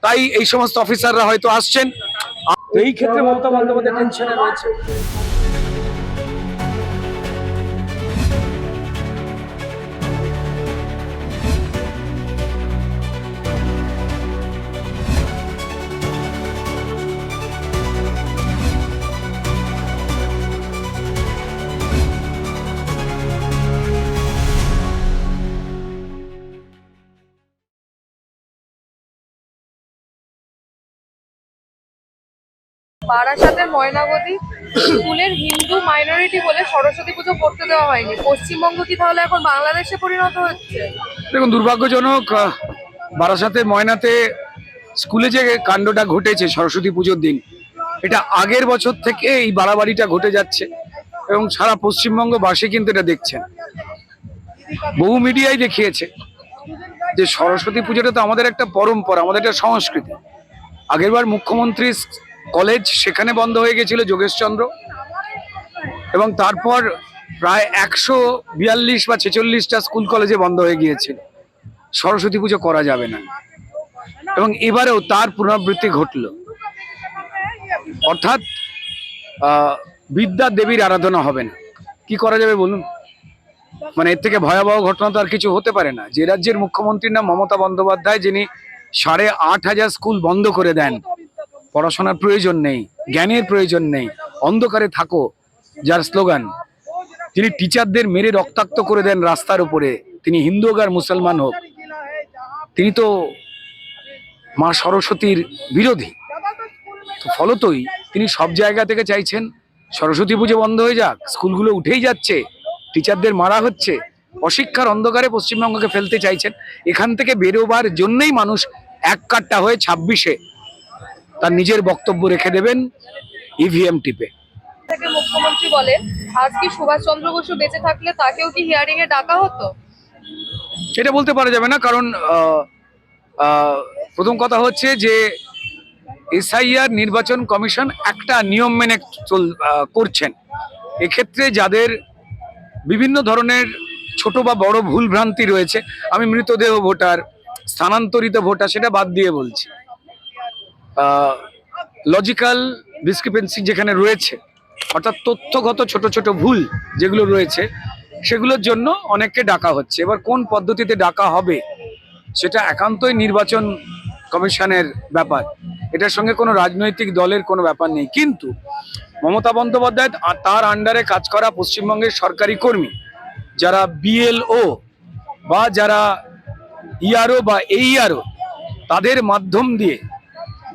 তাই এই সমস্ত অফিসাররা হয়তো আসছেন। এই ক্ষেত্রে মমতা বন্দ্যোপাধ্যায় টেনশনে রয়েছে। বারাসাতের ময়নাবতী স্কুলের হিন্দু মাইনরিটি বলে সরস্বতী পুজো করতে দেওয়া হয়নি। পশ্চিমবঙ্গ কি তাহলে এখন বাংলাদেশে পরিণত হচ্ছে? দেখুন, দুর্ভাগ্যজনক, বারাসাতের ময়নাতে স্কুলে যে কাণ্ডটা ঘটেছে সরস্বতী পুজোর দিন, এটা আগের বছর থেকে এই বাড়াবাড়িটা ঘটে যাচ্ছে এবং সারা পশ্চিমবঙ্গবাসী কিন্তু এটা দেখছেন। বহু মিডিয়ায় দেখিয়েছে যে সরস্বতী পুজোটা তো আমাদের একটা পরম্পরা, আমাদের একটা সংস্কৃতি। আগেরবার মুখ্যমন্ত্রী কলেজ সেখানে বন্ধ হয়ে গেছিল যোগেশচন্দ্র, এবং তারপর প্রায় 142 বা 46টা স্কুল কলেজে বন্ধ হয়ে গিয়েছিল। সরস্বতী পুজো করা যাবে না, এবং এবারেও তার পুনরাবৃত্তি ঘটল। অর্থাৎ বিদ্যা দেবীর আরাধনা হবে না। কি করা যাবে বলুন? মানে এর থেকে ভয়াবহ ঘটনা তো আর কিছু হতে পারে না। যে রাজ্যের মুখ্যমন্ত্রীর নাম মমতা বন্দ্যোপাধ্যায়, যিনি 8,500 স্কুল বন্ধ করে দেন, পড়াশোনার প্রয়োজন নেই, জ্ঞানের প্রয়োজন নেই, অন্ধকারে থাকো যার স্লোগান, তিনি টিচারদের মেরে রক্তাক্ত করে দেন রাস্তার উপরে, তিনি হিন্দু হোক আর মুসলমান হোক, তিনি তো মা সরস্বতীর বিরোধী। তো ফলতই তিনি সব জায়গা থেকে চাইছেন সরস্বতী পুজো বন্ধ হয়ে যাক। স্কুলগুলো উঠেই যাচ্ছে, টিচারদের মারা হচ্ছে, অশিক্ষার অন্ধকারে পশ্চিমবঙ্গকে ফেলতে চাইছেন। এখান থেকে বেরোবার জন্যই মানুষ এক কাট্টা হয়ে 26-এ তার নিজের বক্তব্য রেখে দেবেন ইভিএম টিপে। মুখ্যমন্ত্রী বলেন, আজ কি সুভাষচন্দ্র বসু বেঁচে থাকলে তাকেও কি হিয়ারিং এ ডাকা হতো? এটা বলতে পারা যাবে না, কারণ প্রথম কথা হচ্ছে যে এসআইআর নির্বাচন কমিশন একটা নিয়ম মেনে করছেন। এক্ষেত্রে যাদের বিভিন্ন ধরনের ছোট বা বড় ভুল ভ্রান্তি রয়েছে, আমি মৃতদেহ ভোটার, স্থানান্তরিত ভোটার সেটা বাদ দিয়ে বলছি, লজিক্যাল ডিসক্রিপেন্সি যেখানে রয়েছে, অর্থাৎ তথ্যগত ছোট ছোট ভুল যেগুলো রয়েছে, সেগুলোর জন্য অনেককে ডাকা হচ্ছে। এবার কোন পদ্ধতিতে ডাকা হবে সেটা একান্তই নির্বাচন কমিশনের ব্যাপার, এটার সঙ্গে কোনো রাজনৈতিক দলের কোনো ব্যাপার নেই। কিন্তু মমতা বন্দ্যোপাধ্যায় তার আন্ডারে কাজ করা পশ্চিমবঙ্গের সরকারি কর্মী যারা বিএলও বা যারা ইআরও বা এইআরও, তাদের মাধ্যম দিয়ে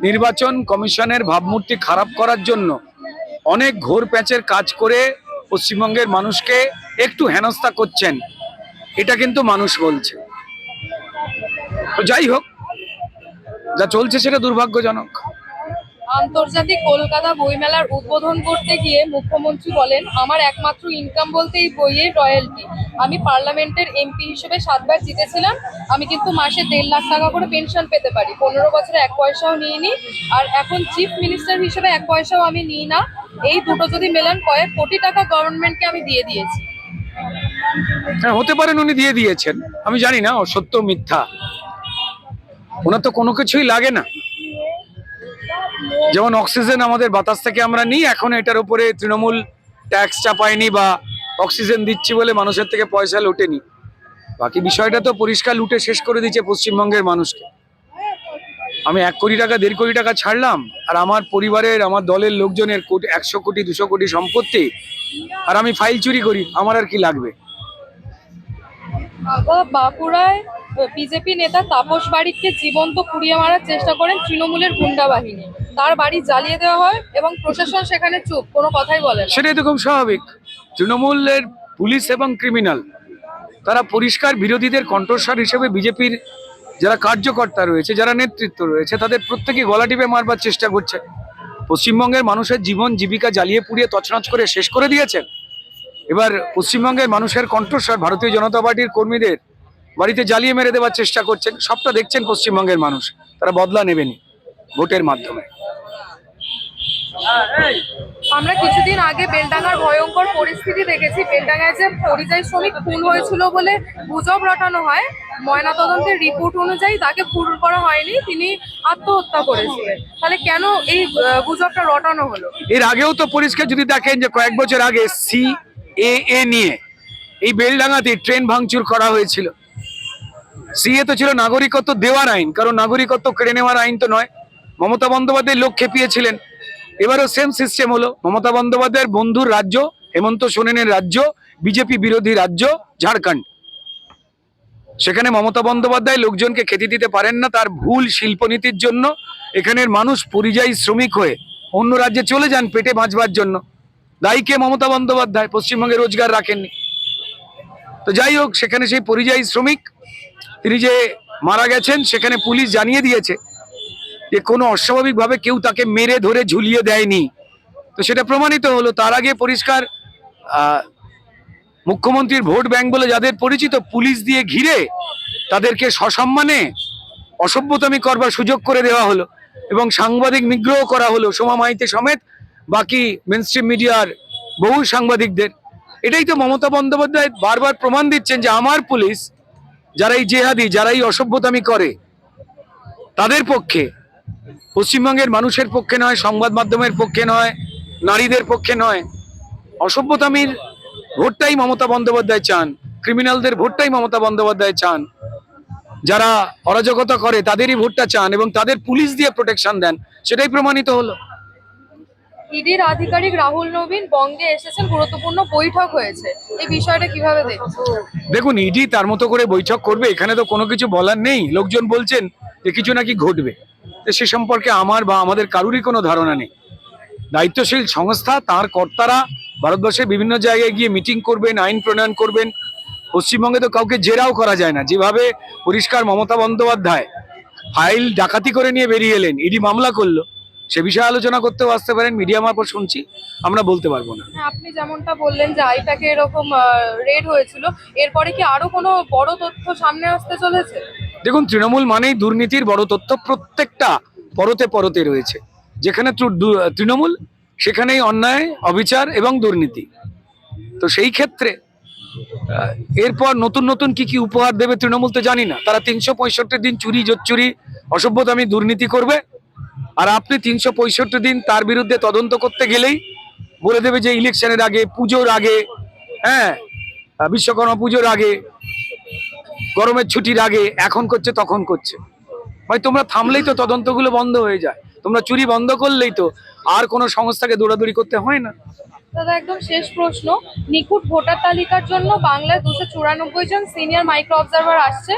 নির্বাচন কমিশনের ভাবমূর্তি খারাপ করার জন্য অনেক ঘোর প্যাচের কাজ করে পশ্চিমবঙ্গের মানুষকে একটু হেনস্থা করছেন, এটা কিন্তু মানুষ বলছে। তো যাই হোক, যা চলছে সেটা দুর্ভাগ্যজনক। আন্তর্জাতিক কলকাতা বইমেলার উদ্বোধন করতে গিয়ে মুখ্যমন্ত্রী বলেন, আমার একমাত্র ইনকাম বলতে এই বইয়ের রয়্যালটি। আমি পার্লামেন্টের এমপি হিসেবে 7 বার জিতেছিলাম। আমি কিন্তু মাসে 1.5 লাখ টাকা করে পেনশন পেতে পারি। 15 বছরে 1 পয়সাও নিইনি, আর এখন চিফ মিনিস্টার হিসেবে 1 পয়সাও আমি নিই না। এই দুটো যদি মেলান, কয়েক কোটি টাকা গভর্নমেন্টকে আমি দিয়ে দিয়েছি। হ্যাঁ, হতে পারেন উনি দিয়ে দিয়েছেন, আমি জানি না সত্য মিথ্যা। ওনার তো কোনো কিছুই লাগে না। যেমন অক্সিজেন আমাদের বাতাস থেকে আমরা নিই, এখন এটার উপরে তৃণমূল ট্যাক্স চাপায়নি বা অক্সিজেন দিচ্ছি বলে মানুষের থেকে পয়সা লুটেনি। বাকি বিষয়টা তো পরিষ্কার লুটে শেষ করে দিচ্ছে পশ্চিমবঙ্গের মানুষকে। আমি 1 কোটি টাকা 1.5 কোটি টাকা ছাড়লাম, আর আমার পরিবারের, আমার দলের লোকজনের 100 কোটি 200 কোটি সম্পত্তি, আর আমি ফাইল চুরি করি, আমার আর কি লাগবে? বাঁকুড়ায় বিজেপি নেতা তাপস বারিককে জীবন্ত পুড়িয়ে মারার চেষ্টা করেন তৃণমূলের গুন্ডা বাহিনী। তার বাড়ি জ্বালিয়ে দেওয়া হয় এবং প্রশাসন সেখানে চুপ, কোনো কথাই বলে না। সেটাই তো খুব স্বাভাবিক। তৃণমূলের পুলিশ এবং ক্রিমিনাল তারা পরিষ্কার বিরোধীদের কণ্ঠস্বর হিসেবে বিজেপির যারা কার্যকর্তা রয়েছে, যারা নেতৃত্ব রয়েছে, তাদের প্রত্যেকেই গলা টিপে মারবার চেষ্টা করছে। পশ্চিমবঙ্গের মানুষের জীবন জীবিকা জ্বালিয়ে পুড়িয়ে তছনছ করে শেষ করে দিয়েছেন। এবার পশ্চিমবঙ্গের মানুষের কণ্ঠস্বর ভারতীয় জনতা পার্টির কর্মীদের বাড়িতে জ্বালিয়ে মেরে দেওয়ার চেষ্টা করছেন। সবটা দেখছেন পশ্চিমবঙ্গের মানুষ, তারা বদলা নেবেনি ভোটের মাধ্যমে। আমরা কিছুদিন আগে বেলডাঙ্গার ভয়ঙ্কর পরিস্থিতি দেখেছি। বেলডাঙ্গায় যে পরিযায়ী শ্রমিক খুন হয়েছিল বলে গুজব রটানো হয়, ময়নাতদন্তের রিপোর্ট অনুযায়ী তাকে খুন করা হয়নি, তিনি আত্মহত্যা করেছিলেন। তাহলে কেন এই গুজবটা রটানো হলো? এর আগেও তো পরিষ্কার যদি দেখেন যে কয়েক বছর আগে সিএএ নিয়ে এই বেলডাঙ্গাতে ট্রেন ভাঙচুর করা হয়েছিল। সিএ তো ছিল নাগরিকত্ব দেওয়ার আইন, কারণ নাগরিকত্ব কেড়ে নেওয়ার আইন তো নয়। মমতা বন্দ্যোপাধ্যায় লোক খেপিয়েছিলেন। এবারও সেম সিস্টেম হলো। মমতা বন্দ্যোপাধ্যায়ের বন্ধুর রাজ্য, হেমন্ত সোরেনের রাজ্য, বিজেপি বিরোধী রাজ্য ঝাড়খণ্ড। সেখানে মমতা বন্দ্যোপাধ্যায় লোকজনকে খেতে দিতে পারেন না তার ভুল শিল্পনীতির জন্য। এখানের মানুষ পরিযায়ী শ্রমিক হয়ে অন্য রাজ্যে চলে যান পেটে বাঁচবার জন্য। দায়ী কে? মমতা বন্দ্যোপাধ্যায়। পশ্চিমবঙ্গে রোজগার রাখেননি। তো যাই হোক, সেখানে সেই পরিযায়ী শ্রমিক তিনি যে মারা গেছেন, সেখানে পুলিশ জানিয়ে দিয়েছে যে কোনো অস্বাভাবিকভাবে কেউ তাকে মেরে ধরে ঝুলিয়ে দেয়নি। তো সেটা প্রমাণিত হলো। তার আগে পরিষ্কার মুখ্যমন্ত্রীর ভোট ব্যাংক বলে যাদের পরিচিত, পুলিশ দিয়ে ঘিরে তাদেরকে সসম্মানে অসভ্যতামি করবার সুযোগ করে দেওয়া হলো এবং সাংবাদিক নিগ্রহ করা হলো, সোমা মাইতি সমেত বাকি মেনস্ট্রিম মিডিয়ার বহু সাংবাদিকদের। এটাই তো মমতা বন্দ্যোপাধ্যায় বারবার প্রমাণ দিচ্ছেন যে আমার পুলিশ, যারা এই জেহাদি, যারা এই অসভ্যতামি করে, তাদের পক্ষে, পশ্চিমবঙ্গের মানুষের পক্ষে নয়, সংবাদ মাধ্যমের পক্ষে নয়, নারীদের পক্ষে নয়। অসভ্যতামির ভোটটাই মমতা বন্দ্যোপাধ্যায় চান, ক্রিমিনালদের ভোটটাই মমতা বন্দ্যোপাধ্যায় চান, যারা অরাজকতা করে তাদেরই ভোটটা চান এবং তাদের পুলিশ দিয়ে প্রোটেকশন দেন। সেটাই প্রমাণিত হলো। ইডির আধিকারিক রাহুল নবীন বঙ্গে এসেছেন, গুরুত্বপূর্ণ বৈঠক হয়েছে, এই বিষয়টা কিভাবে দেখছেন? দেখুন, ইডি তার মতো করে বৈঠক করবে, এখানে তো কোনো কিছু বলার নেই। লোকজন বলছেন যে কিছু নাকি ঘটবে, তো সে সম্পর্কে আমার বা আমাদের কারুরই কোনো ধারণা নেই। দায়িত্বশীল সংস্থা, তার কর্তারা ভারতবর্ষের বিভিন্ন জায়গায় গিয়ে মিটিং করবেন, আইন প্রণয়ন করবেন। পশ্চিমবঙ্গে তো কাউকে জেরাও করা যায় না। যেভাবে পরিষ্কার মমতা বন্দ্যোপাধ্যায় ফাইল ডাকাতি করে নিয়ে বেরিয়ে এলেন, ইডি মামলা করলো, সে বিষয়ে আলোচনা করতেও আসতে পারেন। মিডিয়া মারফত শুনছি, আমরা বলতে পারবো না। হ্যাঁ, আপনি যেমনটা বললেন যে আইপ্যাকে এরকম রেড হয়েছিল, এরপরে কি আরো কোনো বড় তথ্য সামনে আসতে চলেছে? দেখুন, তৃণমূল মানেই দুর্নীতির বড় তথ্য প্রত্যেকটা পরতে পরতে রয়েছে। যেখানে তৃণমূল, সেখানেই অন্যায়, অবিচার এবং দুর্নীতি। তো সেই ক্ষেত্রে এরপর নতুন নতুন কি কি উপহার দেবে তৃণমূল তো জানি না। তারা 365 দিন চুরি, জোচ্চুরি, অসভ্যতামি, দুর্নীতি করবে, আর আপনি 365 দিন তার বিরুদ্ধে তদন্ত করতে গেলেই বলে দেবে যে ইলেকশনের আগে, পুজোর আগে, হ্যাঁ, বিশ্বকর্মা পুজোর আগে, গরমের ছুটির আগে, এখন করছে তখন করছে। ভাই, তোমরা থামলেই তো তদন্তগুলো বন্ধ হয়ে যায়। তোমরা চুরি বন্ধ করলেই তো আর কোনো সংস্থাকে দৌড়াদৌড়ি করতে হয় না। দাদা, একদম শেষ প্রশ্ন। নিখুঁত ভোটার তালিকার জন্য বাংলায় 294 জন সিনিয়র মাইক্রো অবজারভার আসছে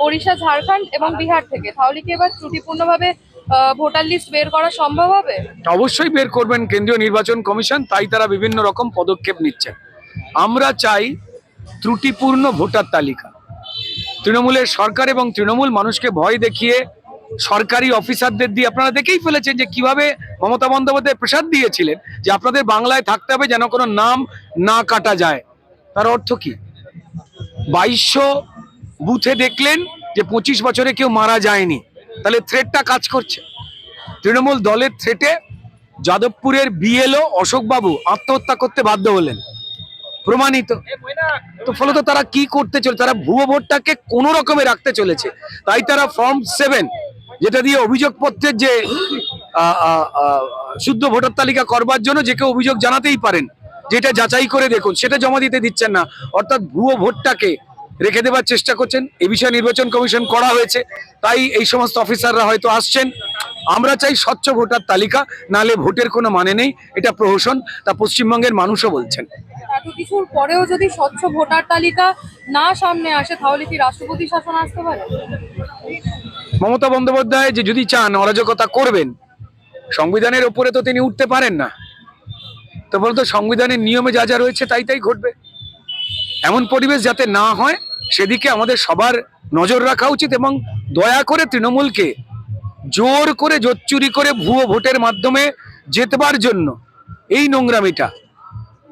ওড়িশা, ঝাড়খণ্ড এবং বিহার থেকে। তাহলে কি এবার ত্রুটিপূর্ণভাবে ভোটার লিস্ট বের করা সম্ভব হবে? অবশ্যই বের করবেন কেন্দ্রীয় নির্বাচন কমিশন, তাই তারা বিভিন্ন রকম পদক্ষেপ নিচ্ছেন। আমরা চাই ত্রুটিপূর্ণ ভোটার তালিকা। তৃণমূলের সরকার এবং তৃণমূল মানুষকে ভয় দেখিয়ে সরকারি অফিসারদের দিয়ে, আপনারা দেখেই ফেলেছেন যে কিভাবে মমতা বন্দ্যোপাধ্যায় প্রেসার দিয়েছিলেন যে আপনাদের বাংলায় থাকতে হবে, যেন কোনো নাম না কাটা যায়। তার অর্থ কি? 2200 বুথে দেখলেন যে 25 বছরে কেউ মারা যায়নি। তাহলে থ্রেটটা কাজ করছে। তৃণমূল দলের থ্রেটে যাদবপুরের বিএলও অশোকবাবু আত্মহত্যা করতে বাধ্য হলেন, প্রমাণিত। তো ফলত তারা কি করতে চলে? তারা ভুয়ো ভোটটাকে কোনো রকমে রাখতে চলেছে। তাই তারা ফর্ম 7, যেটা দিয়ে অভিযোগপত্রের যে শুদ্ধ ভোটার তালিকা করবার জন্য যে কেউ অভিযোগ জানাতেই পারেন, যেটা যাচাই করে দেখুন, সেটা জমা দিতে দিচ্ছেন না। অর্থাৎ ভুয়ো ভোটটাকে রেখে দেবার চেষ্টা করছেন। এ বিষয়ে নির্বাচন কমিশন করা হয়েছে, তাই এই সমস্ত অফিসাররা হয়তো আসছেন। আমরা চাই স্বচ্ছ ভোটার তালিকা, নালে ভোটের কোনো মানে নেই। এটা প্রহসন, তা পশ্চিমবঙ্গের মানুষও বলছেন। এত কিছুর পরেও যদি স্বচ্ছ ভোটার তালিকা না সামনে আসে, তাহলে কি রাষ্ট্রপতি শাসন আসতে পারে? মমতা বন্দ্যোপাধ্যায় যে যদি চান অরাজকতা করবেন, সংবিধানের ওপরে তো তিনি উঠতে পারেন না। তো বলতো সংবিধানের নিয়মে যা যা রয়েছে তাই তাই ঘটবে। এমন পরিবেশ যাতে না হয়, সেদিকে আমাদের সবার নজর রাখা উচিত এবং দয়া করে তৃণমূলকে জোর করে, জোচ্চুরি করে ভুয়ো ভোটের মাধ্যমে জেতবার জন্য এই নোংরামিটা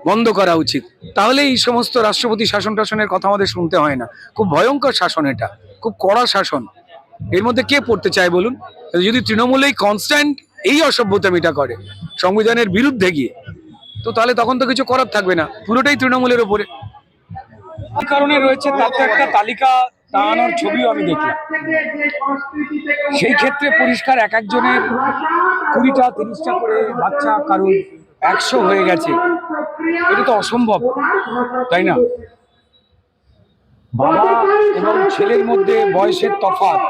বন্ধ করা উচিত। তাহলে এই সমস্ত রাষ্ট্রপতি শাসন টাসনের কথা আমাদের শুনতে হয় না। খুব ভয়ঙ্কর শাসন, এটা খুব কড়া শাসন। এর মধ্যে কে পড়তে চায় বলুন? যদি তৃণমূল এই কনস্ট্যান্ট এই অসভ্যতামিটা করে সংবিধানের বিরুদ্ধে গিয়ে, তো তাহলে তখন তো কিছু করার থাকবে না, পুরোটাই তৃণমূলের ওপরে। কি কারণে রয়েছে তার তো একটা তালিকা তা আনার ছবিও আমি দেখলাম। সেই ক্ষেত্রে পরিষ্কার এক একজনের 20টা 30টা করে বাচ্চা, কারুর 100 হয়ে গেছে, এটা তো অসম্ভব, তাই না? বাবা এবং ছেলের মধ্যে বয়সের তফাৎ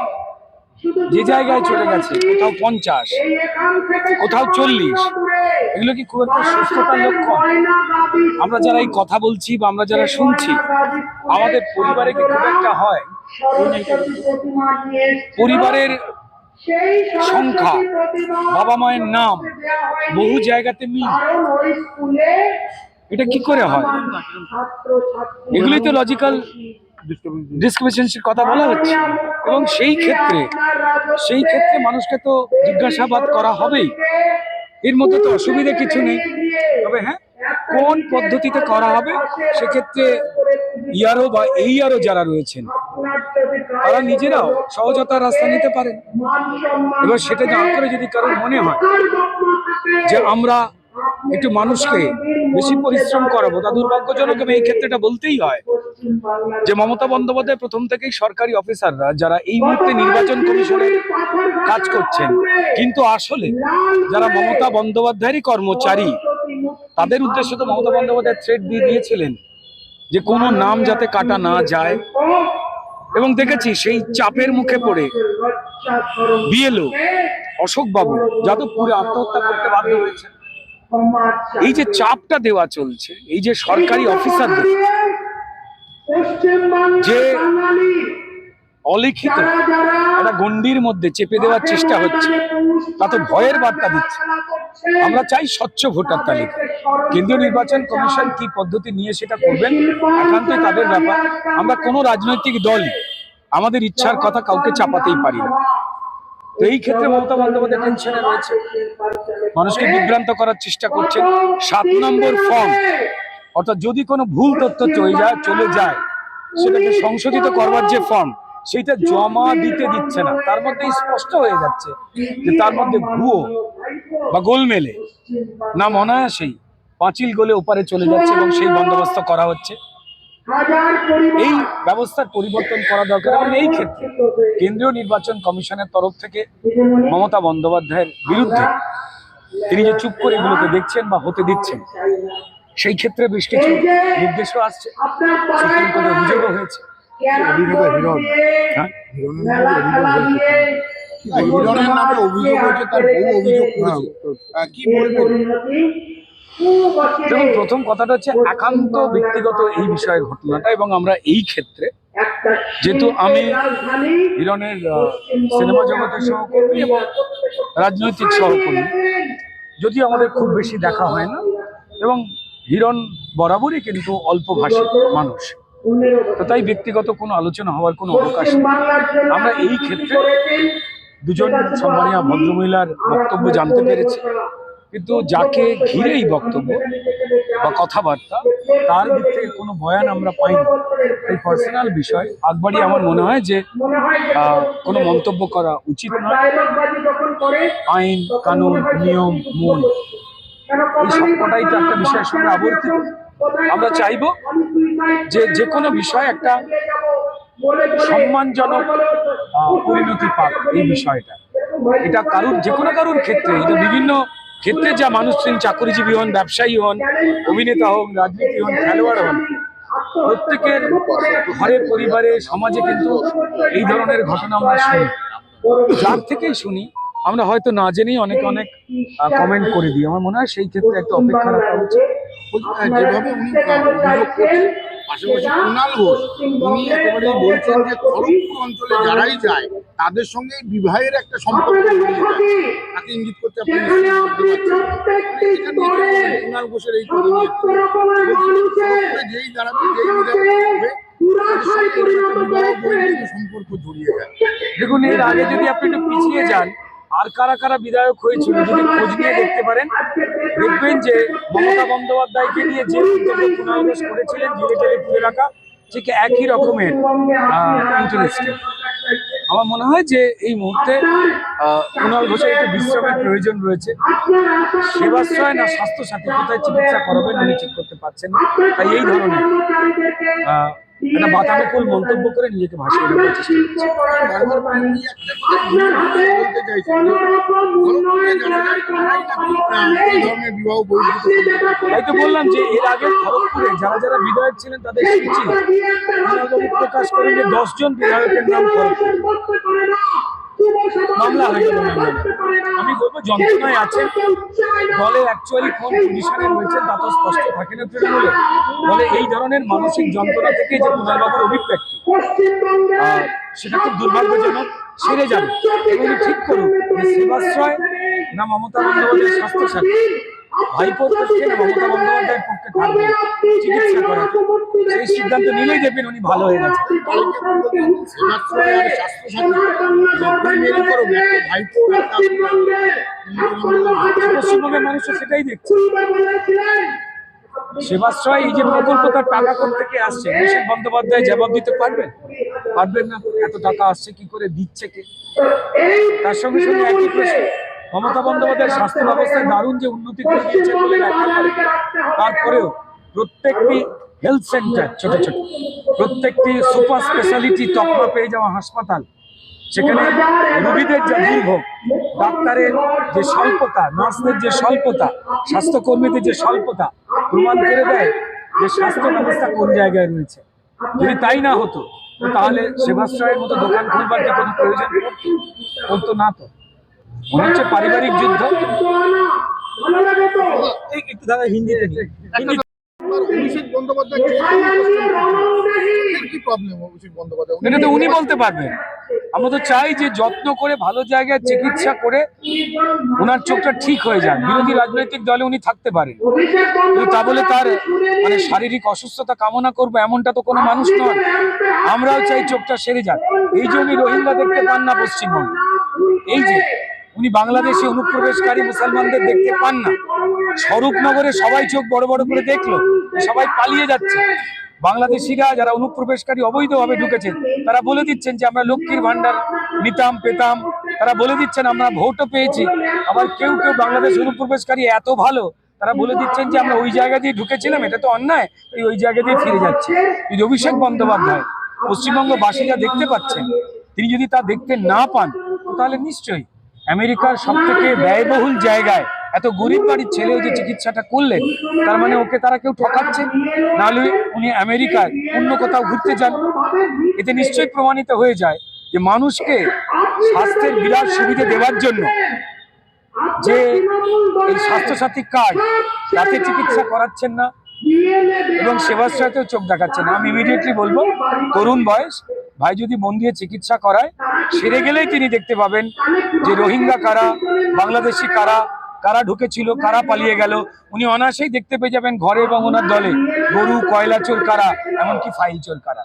যে জায়গায় চলে গেছে, কোথাও 50, কোথাও 40, এগুলো কি খুব একটা সুস্থতার লক্ষণ? আমরা যারা এই কথা বলছি বা আমরা যারা শুনছি, আমাদের পরিবারে কি খুব একটা হয়? পরিবারের সংখ্যা, বাবা মায়ের নাম, বহু জায়গাতে মিল, এটা কি করে হয়? এগুলোই তো লজিক্যাল ডিসক্রিমিনেশনের কথা বলা হচ্ছে। এবং সেই ক্ষেত্রে মানুষকে তো জিজ্ঞাসাবাদ করা হবেই, এর মধ্যে তো অসুবিধা কিছু নেই। তবে হ্যাঁ, কোন পদ্ধতিতে করা হবে সেক্ষেত্রে ইয়ারও বা এই আরও যারা রয়েছেন তারা নিজেরাও সহজতার রাস্তা নিতে পারেন। এবার সেটা না করে যদি কারোর মনে হয় যে আমরা একটু মানুষকে বেশি পরিশ্রম করাবো, তা দুর্ভাগ্যজনক। এই ক্ষেত্রেটা বলতেই হয় যে মমতা বন্দ্যোপাধ্যায় প্রথম থেকেই সরকারি অফিসাররা যারা এই মুহূর্তে নির্বাচন কমিশনে কাজ করছেন, কিন্তু আসলে যারা মমতা বন্দ্যোপাধ্যায়েরই কর্মচারী, তাদের উদ্দেশ্যে তো মমতা বন্দ্যোপাধ্যায় থ্রেট দিয়ে দিয়েছিলেন যে কোনো নাম যাতে কাটা না যায়। এবং দেখেছি সেই চাপের মুখে পড়ে বিএলও অশোক বাবু যাদবপুরে আত্মহত্যা করতে বাধ্য হয়েছে। এই যে চাপটা দেওয়া চলছে, এই যে সরকারি অফিসারদের যে অলিখিত একটা গণ্ডির মধ্যে চেপে দেওয়ার চেষ্টা হচ্ছে, তা তো ভয়ের বার্তা দিচ্ছে। আমরা চাই স্বচ্ছ ভোটার তালিকা। কেন্দ্রীয় নির্বাচন কমিশন কি পদ্ধতি নিয়ে সেটা করবেন, একান্তই তাদের ব্যাপার। আমরা কোনো রাজনৈতিক দলই আমাদের ইচ্ছার কথা কাউকে চাপাতেই পারি না। তো এই ক্ষেত্রে মমতা বন্দ্যোপাধ্যায় টেনশনে রয়েছে, মানুষকে বিভ্রান্ত করার চেষ্টা করছেন। 7 নম্বর ফর্ম, অর্থাৎ যদি কোনো ভুল তথ্য চলে যায় সেটাকে সংশোধিত করবার যে ফর্ম, সেইটা জমা দিতে দিচ্ছে না। তার মধ্যে স্পষ্ট হয়ে যাচ্ছে যে তার মধ্যে ভুয়ো বা গোলমেলে নাম অনায়াসেই পাঁচিল গলে ওপারে চলে যাচ্ছে এবং সেই বন্দোবস্ত করা হচ্ছে। এই ব্যবস্থার পরিবর্তন করা দরকার। এবং এই ক্ষেত্রে কেন্দ্রীয় নির্বাচন কমিশনের তরফ থেকে মমতা বন্দ্যোপাধ্যায়ের বিরুদ্ধে তিনি যে চুপ করে এগুলোকে দেখছেন বা হতে দিচ্ছেন, সেই ক্ষেত্রে বেশ কিছু নির্দেশও আসছে, সুপ্রিম কোর্টে অভিযোগও হয়েছে। হিরণের নামে অভিযোগ হয়েছে, তার বহু অভিযোগ করেছে, কি বলবেন? দেখুন, প্রথম কথাটা হচ্ছে একান্ত ব্যক্তিগত এই বিষয়ের ঘটনাটা, এবং আমরা এই ক্ষেত্রে যেহেতু আমি হিরণের সিনেমা জগতের সহকর্মী এবং রাজনৈতিক সহকর্মী, যদিও আমাদের খুব বেশি দেখা হয় না, এবং হিরণ বরাবরই কিন্তু অল্পভাষী মানুষ, তো তাই ব্যক্তিগত কোনো আলোচনা হওয়ার কোনো অবকাশ নেই। আমরা এই ক্ষেত্রে দুজন সম্মানীয় ভদ্রমহিলার বক্তব্য জানতে পেরেছি, কিন্তু যাকে ঘিরে এই বক্তব্য বা কথাবার্তা, তার দিক থেকে কোনো বয়ান আমরা পাইনি। এই পার্সোনাল বিষয় আগবাড়ি আমার মনে হয় যে কোনো মন্তব্য করা উচিত নয়। আইন, কানুন, নিয়ম, মূল, এই সবকটাই তো একটা বিষয়ের সঙ্গে আবর্তিত। আমরা চাইব যে কোনো বিষয় একটা সম্মানজনক পরিণতি পাক। এই বিষয়টা, এটা কারুর, যে কোনো কারুর ক্ষেত্রে, এটা বিভিন্ন ক্ষেত্রে যা মানুষ, চাকরিজীবী হন, ব্যবসায়ী হন, অভিনেতা হন, রাজনীতি হন, খেলোয়াড় হন, প্রত্যেকের ঘরে, পরিবারে, সমাজে কিন্তু এই ধরনের ঘটনা আমরা শুনি। যার থেকেই শুনি আমরা হয়তো না জেনেই অনেক কমেন্ট করে দিই। আমার মনে হয় সেই ক্ষেত্রে একটা অপেক্ষা রাখা উচিত। যেভাবে উনি অভিযোগ করছেন, পাশাপাশি কুণাল ঘোষ, উনি একেবারেই বলছেন যে খড়গপুর অঞ্চলে যারাই যায় তাদের সঙ্গে বিবাহের একটা সম্পর্ক জড়িয়ে যায়, তাকে ইঙ্গিত করতে আপনি কুণাল ঘোষের এই কথা নিয়ে খড়গপুরে যেই দাঁড়াবে, যেই হবে, সম্পর্ক জড়িয়ে যায়। দেখুন, এর আগে যদি আপনি একটু পিছিয়ে যান, আর কারা কারা বিধায়ক হয়েছিল যদি খোঁজ নিয়ে দেখতে পারেন, দেখবেন যে মমতা বন্দ্যোপাধ্যায়কে নিয়ে যে মন্তব্য কুণাল ঘোষ করেছিলেন, ঝিলে ঝিলে তুলে রাখা, ঠিক একই রকমের ইন্টারেস্টেড। আমার মনে হয় যে এই মুহূর্তে কুণাল ঘোষের একটু বিশ্রামের প্রয়োজন রয়েছে। সেবাশ্রয় না স্বাস্থ্যসাথী, কোথায় চিকিৎসা করাবেন উনি ঠিক করতে পারছেন না। তাই এই ধরনের একটা বাতানুকূল মন্তব্য করে নিজেকে ভাসিয়ে নেওয়ার চেষ্টা করছে। বারবার করে উনি একটা কথা বলতে চাইছেন যে খড়গপুরে যারা যায় তারাই নাকি এই ধরনের বিবাহ বহির্ভূত সম্পর্ক। তাই তো বললাম যে এর আগে খড়গপুরে যারা যারা বিধায়ক ছিলেন তাদের সূচি কুণালবাবু প্রকাশ করেন যে 10 জন বিধায়কের নাম খড়গপুরে মামলা হয়ে গেল। আমি বলবো যন্ত্রণায় আছে দলে অ্যাকচুয়ালি কোন পজিশনে রয়েছেন তা তো স্পষ্ট থাকে না তৃণমূলে। বলে এই ধরনের মানসিক যন্ত্রণা থেকে যে কুণালবাবুর অভিব্যক্তি সেটা খুব দুর্ভাগ্যজনক, সেরে যাবে এবং উনি ঠিক করুন যে সেবাশ্রয় না মমতা বন্দ্যোপাধ্যায়ের স্বাস্থ্যসাথী, ভাইপোর পক্ষে না মমতা বন্দ্যোপাধ্যায়ের পক্ষে থাকবে চিকিৎসা করাতে, সেই সিদ্ধান্ত নিলেই দেখবেন উনি ভালো হয়ে গেছে। অনেকে বলতেন সেবাশ্রয় আর স্বাস্থ্যসাথী দুই মেরে করুন, একটা ভাইপো একটা পশ্চিমবঙ্গের মানুষ সেটাই দেখছে। সেবাশ্রয় এই যে প্রকল্প তার টাকা কোথা থেকে আসছে অভিষেক বন্দ্যোপাধ্যায় জবাব দিতে পারবেন? পারবেন না। এত টাকা আসছে কি করে, দিচ্ছে কে? তার সঙ্গে সঙ্গে একই প্রশ্ন, মমতা বন্দ্যোপাধ্যায়ের স্বাস্থ্য ব্যবস্থায় দারুণ যে উন্নতি করে দিয়েছে বলে ব্যাখ্যা করে, তারপরেও প্রত্যেকটি হেলথ সেন্টার ছোট ছোট, প্রত্যেকটি সুপার স্পেশালিটি তকমা পেয়ে যাওয়া হাসপাতাল, সেখানে রোগীদের যে দুর্ভোগ, ডাক্তারের যে স্বল্পতা, নার্সদের যে স্বল্পতা, স্বাস্থ্যকর্মীদের যে স্বল্পতা প্রমাণ করে দেয় যে স্বাস্থ্য ব্যবস্থা কোন জায়গায় রয়েছে। যদি তাই না হতো তাহলে সেবাশ্রয়ের মতো দোকান খুলবার কি কোনো প্রয়োজন পড়তো না। তো মনে হচ্ছে পারিবারিক যুদ্ধ। একটু দাদা হিন্দিতে অভিষেক বন্দ্যোপাধ্যায় কি প্রবলেম? অভিষেক বন্দ্যোপাধ্যায় এটা তো উনি বলতে পারবেন। আমরা তো চাই যে যত্ন করে ভালো জায়গায় চিকিৎসা করে ওনার চোখটা ঠিক হয়ে যান। বিরোধী রাজনৈতিক দলে উনি থাকতে পারেন, কিন্তু তা বলে তার মানে শারীরিক অসুস্থতা কামনা করবো এমনটা তো কোনো মানুষ নয়। আমরাও চাই চোখটা সেরে যাক। এই যে উনি রোহিঙ্গা দেখতে পান না পশ্চিমবঙ্গে, এই যে উনি বাংলাদেশি অনুপ্রবেশকারী মুসলমানদের দেখতে পান না, স্বরূপনগরে সবাই চোখ বড় বড় করে দেখলো, সবাই পালিয়ে যাচ্ছে। বাংলাদেশিরা যারা অনুপ্রবেশকারী অবৈধভাবে ঢুকেছেন তারা বলে দিচ্ছেন যে আমরা লক্ষ্মীর ভান্ডার নিতাম পেতাম, তারা বলে দিচ্ছেন আমরা ভোটও পেয়েছি। আবার কেউ কেউ বাংলাদেশ অনুপ্রবেশকারী এত ভালো তারা বলে দিচ্ছেন যে আমরা ওই জায়গা দিয়ে ঢুকেছিলাম, এটা তো অন্যায়, ওই জায়গা দিয়ে ফিরে যাচ্ছে। যদি অভিষেক বন্দ্যোপাধ্যায় পশ্চিমবঙ্গবাসীরা দেখতে পাচ্ছেন, তিনি যদি তা দেখতে না পান তাহলে নিশ্চয়ই আমেরিকার সব থেকে ব্যয়বহুল জায়গায় এত গরিব বাড়ির ছেলেও যে চিকিৎসাটা করলেন, তার মানে ওকে তারা কেউ ঠকাচ্ছে। নাহলে উনি আমেরিকায় অন্য কোথাও ঘুরতে যান। এতে নিশ্চয়ই প্রমাণিত হয়ে যায় যে মানুষকে স্বাস্থ্যের বিরাট সুবিধা দেওয়ার জন্য যে এই স্বাস্থ্যসাথী কার্ড, তাতে চিকিৎসা করাচ্ছেন না এবং সেবাশ্রয়তেও চোখ দেখাচ্ছেন না। আমি ইমিডিয়েটলি বলবো তরুণ বয়স ভাই যদি মন দিয়ে চিকিৎসা করায়, সেরে গেলেই তিনি দেখতে পাবেন যে রোহিঙ্গা কারা, বাংলাদেশি কারা, কারা ঢুকেছিল, কারা পালিয়ে গেল। উনি অনায়াসেই দেখতে পেয়ে যাবেন ঘরে এবং ওনার দলে গরু, কয়লা চোর কারা, এমনকি ফাইল চোর কারা।